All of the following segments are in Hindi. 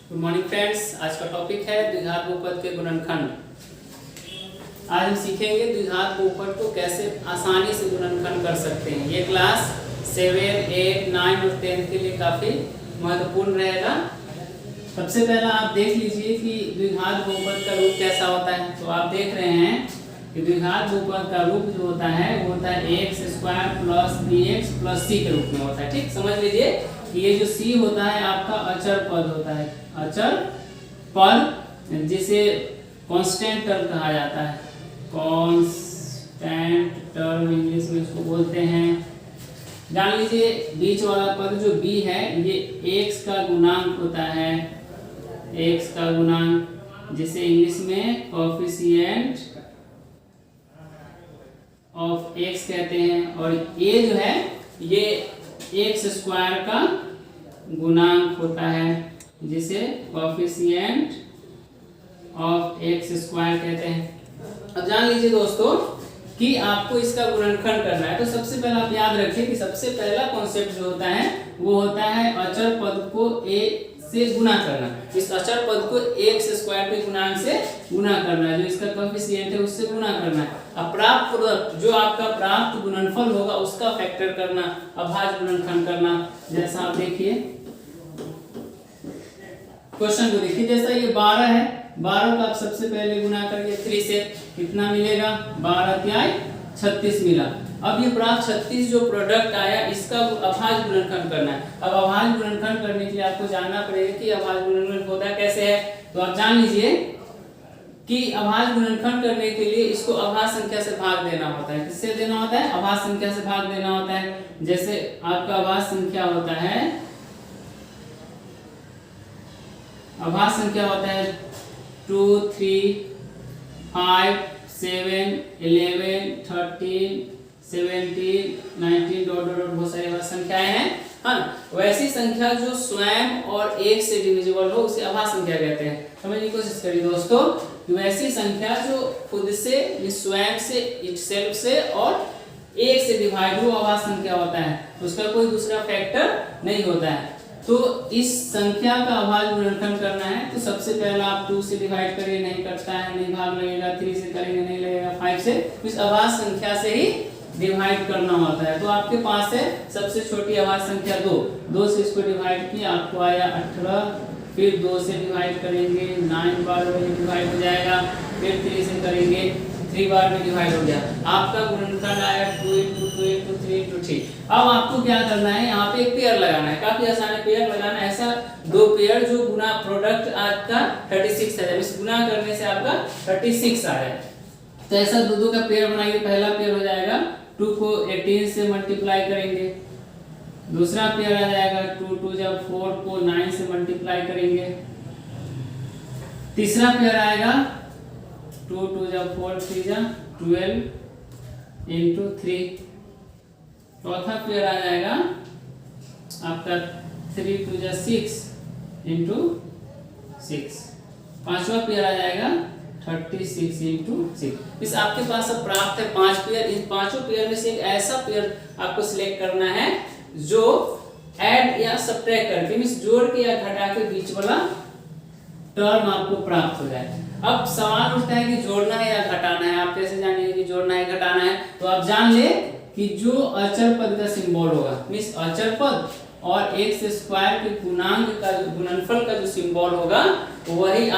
Good morning friends. आज का टॉपिक है द्विघात बहुपद के गुणनखंड। आज हम सीखेंगे द्विघात बहुपद को कैसे आसानी से गुणनखंड कर सकते हैं। ये क्लास 7, 8, 9 और 10 के लिए काफ़ी महत्वपूर्ण रहेगा। सबसे पहला आप देख लीजिए कि द्विघात बहुपद का रूप कैसा होता है। तो आप देख रहे हैं कि द्विघात बहुपद का रूप जो होता है वो होता है x² plus bx plus c के रूप में होता है। ठीक, समझ लीजिए कि ये जो c होता है आपका अचर पद होता है। अचर पद जिसे कांस्टेंट टर्म कहा जाता है। कांस्टेंट टर्म इंग्लिश में इसको बोलते हैं। जान लीजिए बीच वाला पद जो b है ये x का गुणांक होता है। x का गुणांक जिसे इंग्लिश में कोएफिशिएंट ऑफ x कहते हैं। और ये जो है ये x² का गुणांक होता है जिसे कोएफिशिएंट ऑफ x² कहते हैं। अब जान लीजिए दोस्तों कि आपको इसका गुणनखंड करना है। तो सबसे पहले आप याद रखिए कि सबसे पहला कॉन्सेप्ट जो होता है वो होता है अचर पद को a से गुणा करना। इस अचर पद को x² के गुणांक से गुणा करना है, जो इसका कोएफिशिएंट है उससे गुणा करना है। अब प्राप्त प्रोडक्ट जो आपका प्राप्त गुणनफल होगा उसका फैक्टर करना, अभाज्य गुणनखंड करना। जैसा आप देखिए क्वेश्चन को देखिए, जैसा ये 12 है, 12 का आप सबसे पहले गुणा करिए 3 से, कितना मिलेगा 12 तिहाई 36 मिला। अब ये प्राप्त 36 जो प्रोडक्ट आया इसका अभाज्य गुणनखंड करना है। अब अभाज्य गुणनखंड करने के लिए आपको जानना पड़ेगा कि अभाज्य गुणनखंड होता कैसे है। तो आप जान लीजिए कि अभाज्य गुणनखंड करने के लिए इसको अभाज्य संख्या से भाग देना होता है। किससे देना होता है? अभाज्य संख्या से भाग देना होता है। जैसे आपका अभाज्य संख्या होता है, अभाज्य संख्या होता है 2, 3, 5, 7, 11, 13, 17, 19 डॉट डॉट बहुत सारी संख्याएं हैं। हाँ, वैसी संख्या जो स्वयं और 1 से डिविजिबल हो उसे अभाज्य संख्या कहते हैं। समझने की कोशिश करिए दोस्तों, वैसी संख्या जो खुद से, स्वयं से, इटसेल्फ से और 1 से डिवाइड हो अभाज्य संख्या होता है। उसका कोई दूसरा फैक्टर नहीं होता है। तो इस संख्या का अभाज्य गुणनखंड करना है तो सबसे पहला आप 2 से डिवाइड करिए, नहीं करता है, नहीं भाग लगेगा। 3 से करेंगे, नहीं लगेगा। 5 से, इस अभाज्य संख्या से ही डिवाइड करना होता है। तो आपके पास है सबसे छोटी अभाज्य संख्या 2 से इसको डिवाइड किया, आपको आया 18। फिर 2 से डिवाइड करेंगे, 9 बार में डिवाइड हो जाएगा। फिर 3 से करेंगे, 3 बार में डिवाइड हो गया। आपका गुणनखंड आया 2 × 2 × 3 × 3। अब आपको क्या करना है, यहाँ पे एक पेयर लगाना है। काफी आसान है पेयर लगाना। ऐसा 2 पेयर जो गुना प्रोडक्ट आपका 36 है, इस गुना करने से आपका 36 आ रहा है। तो ऐसा 2 का पेयर बनाइए। पहला पेयर हो जाएगा 2 को 18 से मल्टीप्लाई करेंगे। दूसरा पेयर आ जाएगा 2 2 जब 4 को 9 से मल्टीप्लाई करेंगे। तीसरा पेयर आएगा 2 2 जब 4 3 जा 12 × 3। चौथा पेयर आ जाएगा आपका 3 2 जा 6 × 6। पांचवा पेयर आ जाएगा 36 × 6। इस आपके पास अब प्राप्त है 5 पेयर। इन पांचों पेयर में से एक ऐसा पेयर आपको सिलेक्ट करना है जो ऐड या सब्ट्रैक्ट करके, मींस जोड़ के या घटा के बीच वाला टर्म आपको प्राप्त हो जाए। अब सवाल उठता है कि जोड़ना है या घटाना है। आप कैसे जानेंगे कि जोड़ना है घटाना है? तो आप जान ले कि जो अचर पद का सिंबल होगा, मींस अचर पद और x² के गुणांक का गुणनफल का जो सिंबल होगा वही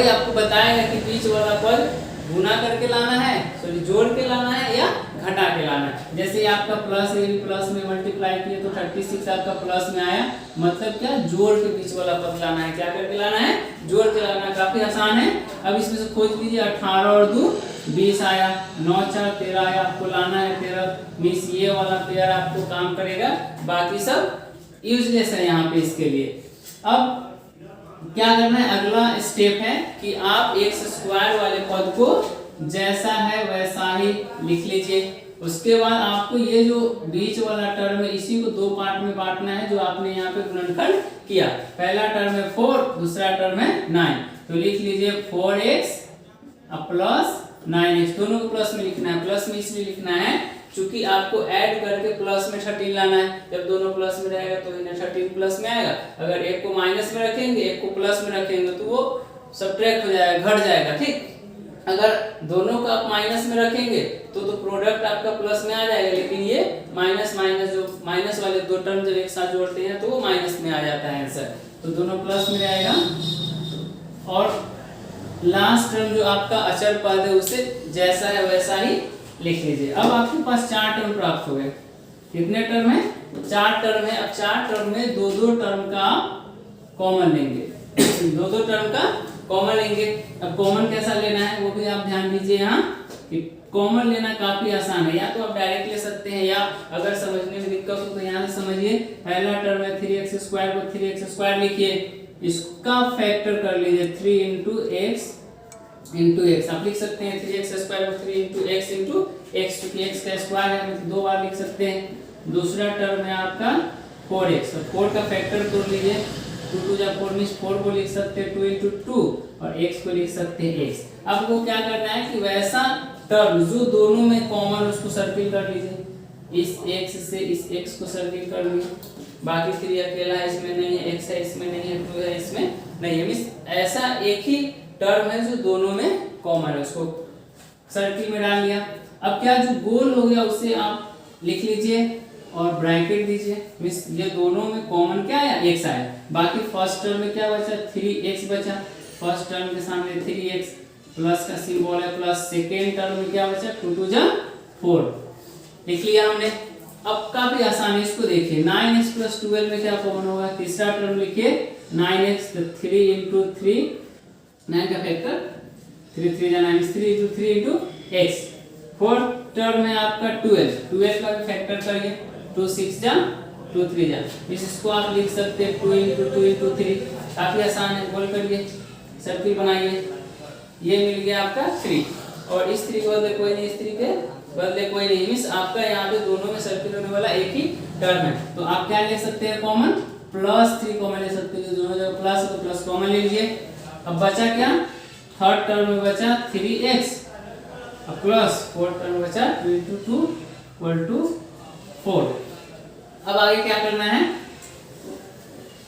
आपको बताएगा कि बीच वाला पद गुना करके लाना है, सॉरी जोड़ के लाना है या घटा के लाना है। जैसे आपका प्लस है, प्लस में मल्टीप्लाई किए तो 36 आपका प्लस में आया। मतलब क्या, जोड़ के बीच वाला पद लाना है। क्या करके लाना है? जोड़ के लाना। काफी आसान है। अब इसमें से खोज लीजिए। 18 और 2 20 आया, 9 4 13 आया। आपको लाना है 13, मींस ये वाला पेयर आपको काम करेगा। बाकी सब यूजलेस है यहाँ पे इसके लिए। अब क्या करना है, अगला स्टेप है कि आप x² वाले पद को जैसा है वैसा ही लिख लीजिए। उसके बाद आपको ये जो बीच वाला टर्म है इसी को 2 पार्ट में बांटना है जो आपने यहाँ पे गुणनखंड किया। पहला टर्म है 4, दूसरा टर्म है 9। तो लिख लीजिए 4x प्लस 9x, दोनों को प्लस में लिखना है। प्लस में इसलिए लिखना है चूंकि आपको ऐड करके प्लस में 13 लाना है, जब दोनों प्लस में रहेगा तो इन्हें 13 प्लस में आएगा। अगर एक को माइनस में रखेंगे, एक को प्लस में रखेंगे तो वो सब्ट्रैक्ट हो जाएगा, घट जाएगा, ठीक। अगर दोनों को आप माइनस में रखेंगे तो प्रोडक्ट आपका प्लस में आ जाएगा, लेकिन ये माइनस माइनस जो माइनस वाले दो टर्म जब एक साथ जोड़ते हैं तो वो माइनस में आ जाता है आंसर, तो दोनों प्लस में आएगा। और लास्ट टर्म जो आपका अचर पद है उसे जैसा है वैसा ही लिख लीजिए। अब आपके पास 4 टर्म प्राप्त हो गए। कितने टर्म है? 4 टर्म है। अब 4 टर्म में दो दो टर्म का कॉमन लेंगे, दो दो टर्म का कॉमन लेंगे। अब कॉमन कैसा लेना है वो भी आप ध्यान दीजिए यहाँ कि कॉमन लेना काफी आसान है, या तो आप डायरेक्ट ले सकते हैं, या अगर समझने में दिक्कत हो तो यहाँ से समझिए। पहला टर्म है 3x² को 3x² लिखिए, इसका फैक्टर कर लीजिए 3 into x। आप लिख सकते हैं 3x² को 3 into x, क्योंकि x का स्क्वायर है मतलब 2 बार लिख सकते हैं। दूसरा टर्म है आपका 4x, और 4 का फैक्टर तोड़ लीजिए, 2 2 जा 4 मीन्स 4 को लिख सकते हैं 2 into 2, और x को लिख सकते हैं x। आपको क्या करना है कि वैसा टर्म जो दोनों में कॉमन उसको सर्किल कर लीजिए, इस x से इस x को सर्किल कर लीजिए। बाकी 3 अकेला है, इसमें नहीं है, x है इसमें नहीं है, 2 है इसमें नहीं है, मींस ऐसा एक ही टर्म है जो दोनों में कॉमन है, उसको सर्किल में डाल लिया। अब क्या जो गोल हो गया उसे आप लिख लीजिए और ब्रैकेट दीजिए, मींस ये दोनों में कॉमन क्या आया? x आया। बाकी फर्स्ट टर्म में क्या बचा? 3x बचा, फर्स्ट टर्म के सामने 3x प्लस का सिंबल है प्लस। सेकेंड टर्म में क्या बचा? 2 2 जा 4 लिख लिया हमने। अब काफी आसान है, इसको देखिए 9x + 12 में क्या कॉमन होगा? तीसरा टर्म लिखिए 9x, तो 3 into 3, 9 का फैक्टर 3 3 जा 9, 3 into 3 into x। Fourth term है आपका 12, 12 का फैक्टर करिए, 2 6 जा 2 3 जा, इसको आप लिख सकते हैं 2 into 2 into 3। काफी आसान है, गोल करिए, सर्किल बनाइए, ये मिल गया आपका 3, और इस 3 के बदले कोई नहीं, इस 3 के बदले कोई नहीं, मींस आपका यहाँ पे दोनों में सर्किल होने वाला एक ही टर्म है। तो आप क्या ले सकते हैं कॉमन? +3 कॉमन ले सकते हैं, दोनों जगह प्लस है तो प्लस कॉमन ले लीजिए। अब बचा क्या? थर्ड टर्म में बचा 3x, अब प्लस फोर्थ टर्म में बचा 2 into 2 = 4। अब आगे क्या करना है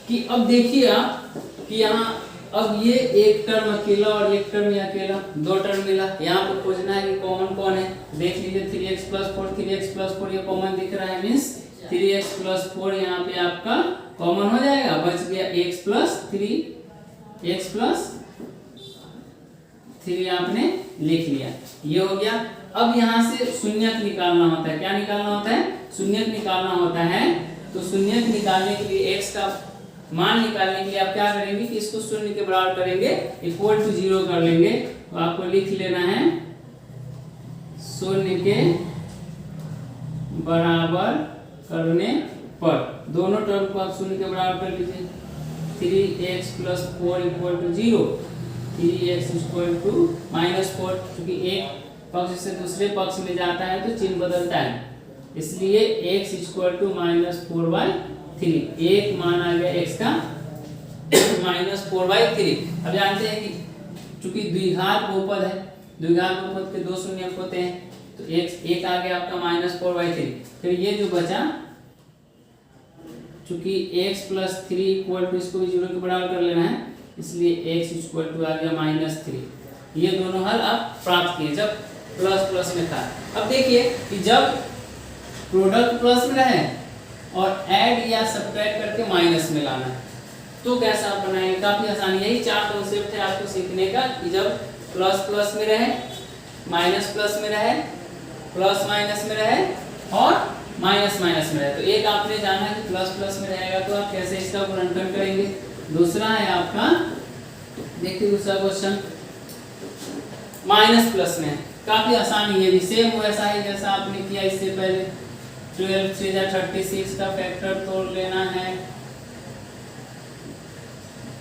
कि अब देखिए आप कि यहाँ अब ये एक टर्म अकेला और एक टर्म ये अकेला, 2 टर्म मिला। यहाँ पे खोजना है कि कॉमन कौन है, देख लीजिए 3x + 4, 3x + 4 ये कॉमन दिख रहा है, मींस 3x + 4 यहाँ पे आपका कॉमन हो जाएगा, बच गया x + 3, x + 3 आपने लिख लिया, ये हो गया। अब यहाँ से शून्यक निकालना होता है। क्या निकालना होता है? शून्यक निकालना होता है। तो शून्यक निकालने के लिए x का मान निकालने के लिए आप क्या करेंगे कि इसको शून्य के बराबर करेंगे, =0 कर लेंगे। तो आपको लिख लेना है शून्य के बराबर करने पर दोनों टर्म को आप शून्य के बराबर कर लीजिए। 3x + 4 = 0, 3x = -4, क्योंकि एक पक्ष से दूसरे पक्ष में जाता है तो चिन्ह बदलता है, इसलिए x = -4/3। एक मान आ गया x का -4/3। अब जानते हैं कि चूंकि द्विघात बहुपद है, द्विघात बहुपद के 2 शून्यक होते हैं, तो एक आ गया आपका -4/3। फिर ये जो बचा, चूंकि x + 3 इसको भी 0 के बराबर कर लेना है, इसलिए x = आ गया -3। ये दोनों हल आप प्राप्त किए जब प्लस में था। अब देखिए कि जब प्रोडक्ट प्लस में रहे और ऐड या सब्ट्रैक्ट करके माइनस में लाना है तो कैसा आप बनाएंगे? काफी आसान, यही 4 कॉन्सेप्ट है आपको सीखने का कि जब प्लस में रहे, माइनस प्लस में रहे, प्लस माइनस में रहे और माइनस में रहे। तो एक आपने जाना कि प्लस में रहेगा तो आप कैसे इसका गुणनखंड करेंगे। दूसरा है आपका, देखिए दूसरा क्वेश्चन माइनस प्लस में है, काफी आसान है, ये भी सेम वैसा ही जैसा आपने किया इससे पहले। 12 3 जा 36 का फैक्टर तोड़ लेना है,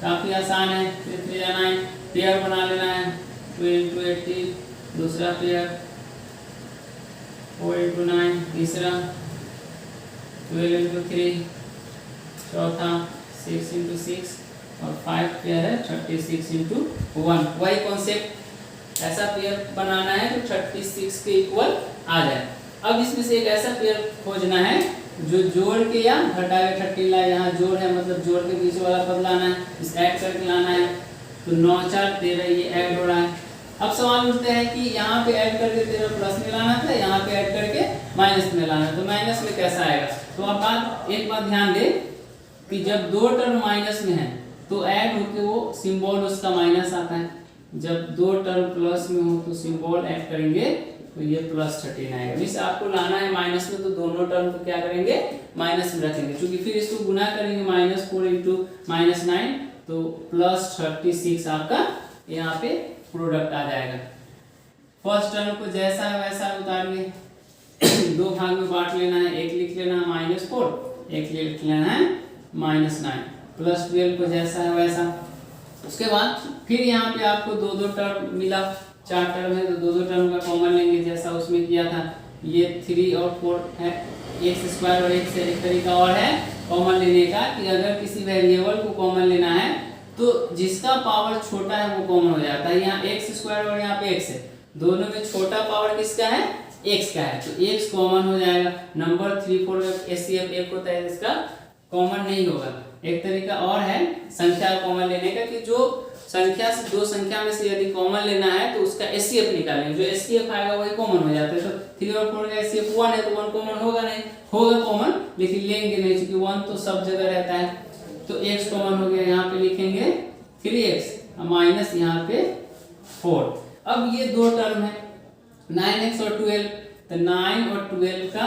काफी आसान है। 3 3 जा 9, पेयर बना लेना है, 2 into 18 दूसरा पेयर, 4 into 9 तीसरा, 12 into 3 चौथा, 6 into 6 और 5 पेयर है 36 into 1। वही कॉन्सेप्ट, ऐसा पेयर बनाना है तो 36 के इक्वल आ जाए। अब इसमें से एक ऐसा पेयर खोजना है जो जोड़ के या घटा के 13 लाए, यहाँ जोड़ है मतलब जोड़ के पीछे वाला पद लाना है, इस ऐड करके लाना है। तो 9 4 13 ये ऐड हो रहा है। अब सवाल उठता है कि यहाँ पे ऐड करके 13 प्लस में लाना था, यहाँ पे ऐड करके माइनस में लाना है, तो माइनस में कैसा आएगा। तो एक बात ध्यान दे कि जब दो टर्म माइनस में है तो ऐड होके वो सिंबल उसका माइनस आता है, जब दो टर्म प्लस में हो तो सिंबल ऐड करेंगे तो ये +13 आएगा। जिस आपको लाना है माइनस में तो दोनों टर्म को क्या करेंगे माइनस में रखेंगे, क्योंकि फिर इसको गुना करेंगे -4 × -9 तो +36 आपका यहाँ पे प्रोडक्ट आ जाएगा। फर्स्ट टर्म को जैसा है वैसा उतारिए, दो भाग में बांट लेना है, एक लिख लेना है -4, एक लिख लेना है -9, +12 को जैसा है वैसा। उसके बाद फिर यहाँ पे आपको दो टर्म मिला, 4 टर्म है तो दो टर्म का कॉमन लेंगे जैसा उसमें किया था। ये 3 और 4 है, x² और x से एक तरीका और है कॉमन लेने का कि अगर किसी वेरिएबल को कॉमन लेना है तो जिसका पावर छोटा है वो कॉमन हो जाता है। यहाँ x² और यहाँ पे x है, दोनों में छोटा पावर किसका है x का है, तो x कॉमन हो जाएगा। नंबर 3 4 HCF एक होता है जिसका कॉमन नहीं होगा। एक तरीका और है संख्या कॉमन लेने का कि जो संख्या से दो संख्या में से यदि कॉमन लेना है तो उसका HCF निकालेंगे, जो HCF आएगा वही कॉमन हो जाता है। तो 3 और 4 का HCF 1 है तो 1 कॉमन होगा नहीं, होगा कॉमन लेकिन लेंगे नहीं क्योंकि 1 तो सब जगह रहता है। तो x कॉमन हो गया, यहाँ पे लिखेंगे 3x माइनस यहाँ पे 4। अब ये दो टर्म है 9x और 12, तो 9 और 12 का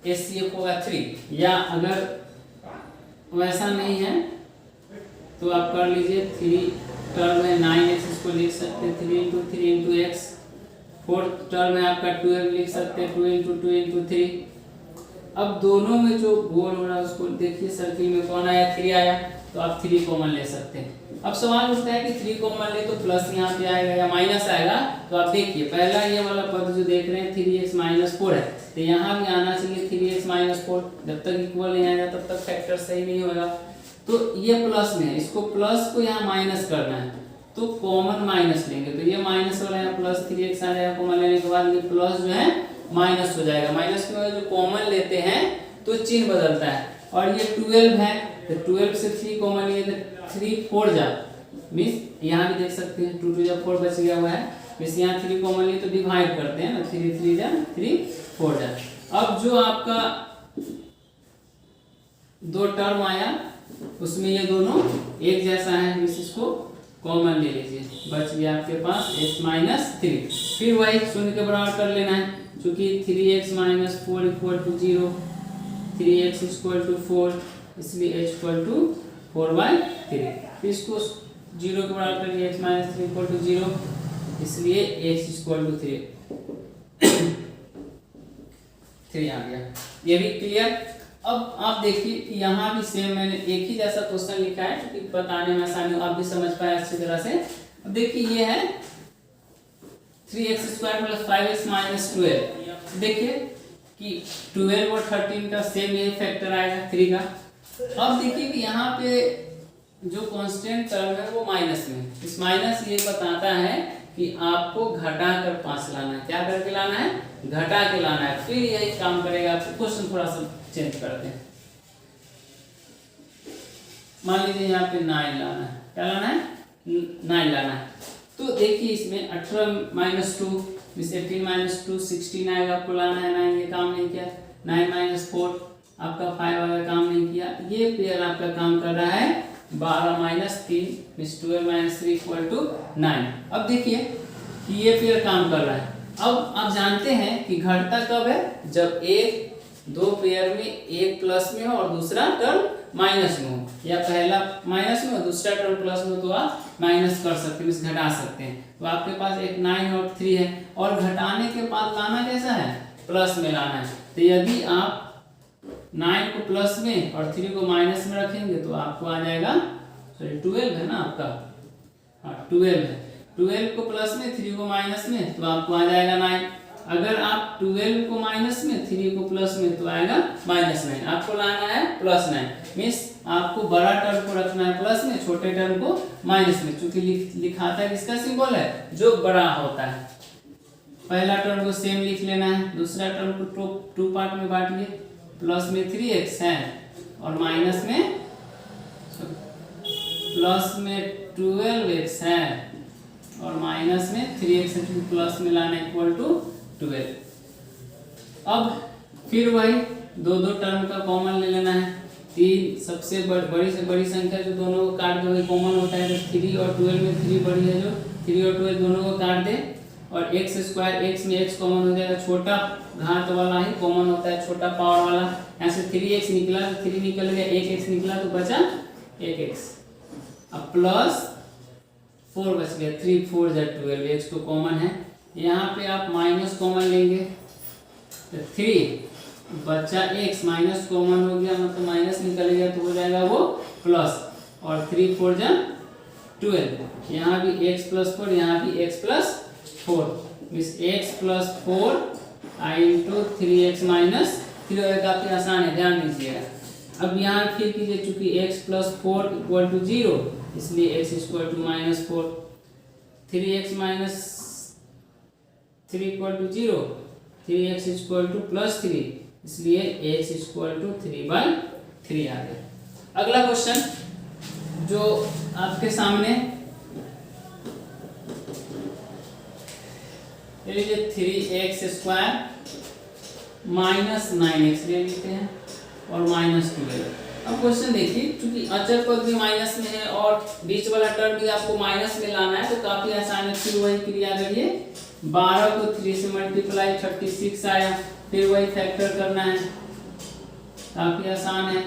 HCF होगा 3, या अगर वैसा नहीं है तो आप कर लीजिए 3 टर्म है 9x, इसको लिख सकते हैं 3 × 3 × x। 4 टर्म है आपका 12, लिख सकते हैं 2 × 2 × 3। अब दोनों में जो गोल हो रहा है उसको देखिए, सर्किल में कौन आया 3 आया, तो आप 3 कॉमन ले सकते हैं। अब सवाल उठता है कि 3 कॉमन ले तो प्लस यहाँ पे आएगा या माइनस आएगा, तो आप देखिए पहला ये वाला पद जो देख रहे हैं 3x - 4 है, तो यहाँ भी आना चाहिए 3x - 4। जब तक इक्वल नहीं आएगा तब तक फैक्टर सही नहीं होगा। तो ये प्लस में है, इसको प्लस को यहाँ माइनस करना है तो कॉमन माइनस लेंगे, तो ये माइनस वाला यहाँ +3x आ जाएगा। कॉमन लेने के बाद ये प्लस जो है माइनस हो जाएगा। माइनस के बाद जो कॉमन लेते हैं तो चिन्ह बदलता है। और ये 12 है तो 12 से 3 कॉमन लिए तो 3 4 जा मीन्स यहाँ भी देख सकते हैं 2 2 4 बच गया हुआ है, मीन्स यहाँ 3 कॉमन लिए तो डिवाइड करते हैं ना, 3 3 जा 3 4 जा। अब जो आपका दो टर्म आया उसमें ये दोनों एक जैसा है, मीन्स इसको कॉमन ले लीजिए, बच गया आपके पास x - 3। फिर वही शून्य के बराबर कर लेना है, क्योंकि 3x - 4 = 0, 3x = 4, इसलिए h = 4/3। फिर इसको 0 के बराबर करिए, x - 3 = 0, इसलिए x = 3 आ गया। ये भी क्लियर। अब आप देखिए कि यहाँ भी सेम मैंने एक ही जैसा क्वेश्चन लिखा है क्योंकि बताने में आसानी हो, आप भी समझ पाए अच्छी तरह से। अब देखिए ये है 3x² + 5x - 12। देखिए कि 12 और 13 का सेम ये फैक्टर आएगा 3 का। अब देखिए कि यहाँ पे जो कांस्टेंट टर्म है वो माइनस में, इस माइनस ये बताता है कि आपको घटा कर 5 लाना है। क्या करके लाना है? घटा के लाना है, फिर यही काम करेगा। आपको क्वेश्चन थोड़ा सा चेंज करते हैं। मान लीजिए यहाँ पे 9 लाना है, क्या लाना है? 9 लाना है। तो देखिए इसमें 18 - 2 18 - 2 16 आएगा, आपको लाना है 9, ये काम नहीं किया। 9 - 4 आपका 5 आएगा, काम नहीं किया। ये पेयर आपका काम कर रहा है 12 - 3 12 - 3 = 9। अब देखिए कि ये पेयर काम कर रहा है। अब आप जानते हैं कि घटता कब है? जब एक दो पेयर में एक प्लस में हो और दूसरा टर्म माइनस में हो, या पहला माइनस में हो दूसरा टर्म प्लस में हो, तो आप माइनस कर सकते हैं, घटा सकते हैं। तो आपके पास एक 9 और 3 है, और घटाने के बाद लाना कैसा है? प्लस में लाना है। तो यदि आप 9 को प्लस में और 3 को माइनस में रखेंगे तो आपको आ जाएगा, सॉरी 12 है ना आपका, हाँ 12 है। 12 को प्लस में 3 को माइनस में तो आपको आ जाएगा 9। अगर आप 12 को माइनस में 3 को प्लस में तो आएगा -9। आपको लाना है +9, मीन्स आपको बड़ा टर्म को रखना है प्लस में, छोटे टर्म को माइनस में, क्योंकि लिखाता है किसका सिंबल है? जो बड़ा होता है। पहला टर्म को सेम लिख लेना है, दूसरा टर्म को टू पार्ट में बांटिए। प्लस में 3x है और माइनस में 12x है और माइनस में 3x है, प्लस में लाना इक्वल टू 12। अब फिर वही दो टर्म का कॉमन ले लेना है। तीन सबसे बड़ी से बड़ी संख्या जो दोनों को काट दे वही कॉमन होता है, तो 3 और 12 में 3 बड़ी है, जो 3 और 12 दोनों को काट दे और x स्क्वायर, x में x कॉमन हो जाएगा, छोटा घात वाला ही कॉमन होता है, छोटा पावर वाला। यहाँ से 3x निकला तो 3 निकल गया, 1x निकला तो बचा 1x। अब प्लस 4 बच गया, 3 4 12, x तो कॉमन है। यहाँ पे आप माइनस कॉमन लेंगे तो 3 बचा x, माइनस कॉमन हो गया मतलब माइनस निकल गया तो हो जाएगा वो प्लस, और 3 4 12, यहाँ भी x प्लस 4, यहाँ भी x plus 4, means x plus 4 into 3x minus 3, काफी आसान है, ध्यान दीजिएगा। अब यहाँ फिर कीजिए, चूंकि x प्लस 4 इक्वल टू 0, इसलिए x equal to minus 4, 3x minus 3 equal to 0, 3x equal to plus 3, इसलिए x इक्वल टू 3/3 आ गया। अगला क्वेश्चन जो आपके सामने, ले लीजिए 3x स्क्वायर माइनस 9x ले लेते हैं और माइनस 12। अब क्वेश्चन देखिए, क्योंकि अचर पद भी माइनस में है और बीच वाला टर्म भी आपको माइनस में लाना है, तो काफी आसान है। फिर वही क्रिया करिए, 12 को 3 से मल्टीप्लाई 36 आया, फिर वही फैक्टर करना है, काफी आसान है।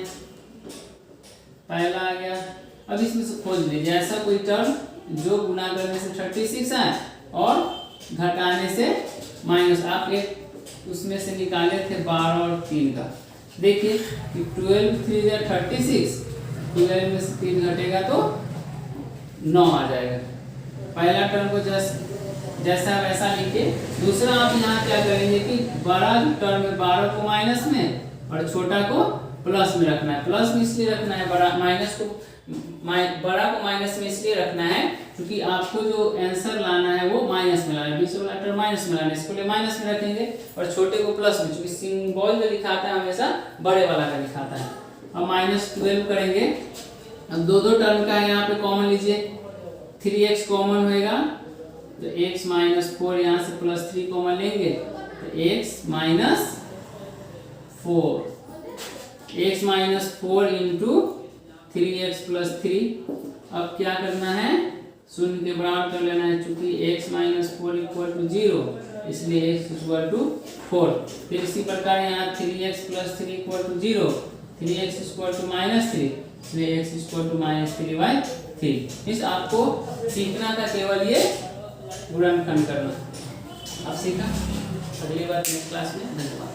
पहला आ गया। अब इसमें से खोज लीजिए ऐसा कोई टर्म जो गुना करने से 36 आए और घटाने से माइनस। आप एक उसमें से निकाले थे 12 और 3 का, देखिए कि 12 3 36, 12 में से 3 घटेगा तो 9 आ जाएगा। पहला टर्म को जैसा वैसा लिखिए। दूसरा आप यहाँ क्या करेंगे कि बड़ा टर्म में 12 को माइनस में और छोटा को प्लस में रखना है। प्लस में इसलिए रखना है, बड़ा को माइनस में इसलिए रखना है क्योंकि आपको जो आंसर लाना है वो माइनस में लाना है, बीच वाला टर्म माइनस में लाना है, इसको लिए माइनस में रखेंगे और छोटे को प्लस में, क्योंकि सिंबल जो दिखाता है हमेशा बड़े वाला का दिखाता है। अब -12 करेंगे। अब दो टर्म का है, यहाँ पे कॉमन लीजिए, 3x कॉमन होएगा तो x माइनस 4, यहाँ से प्लस 3 कॉमन लेंगे तो x minus 4, x minus 4 into 3x plus 3। अब क्या करना है, शून्य के बराबर कर लेना है, चूंकि x माइनस 4 इक्वल टू 0, इसलिए x इक्वल टू 4। फिर इसी प्रकार यहाँ 3x plus 3 equal to 0, 3x equal to -3, इसलिए x इक्वल टू -3/3। इस आपको सीखना था केवल ये गुणनखंड करना। आप सीखा, अगली बार नेक्स्ट क्लास में। धन्यवाद।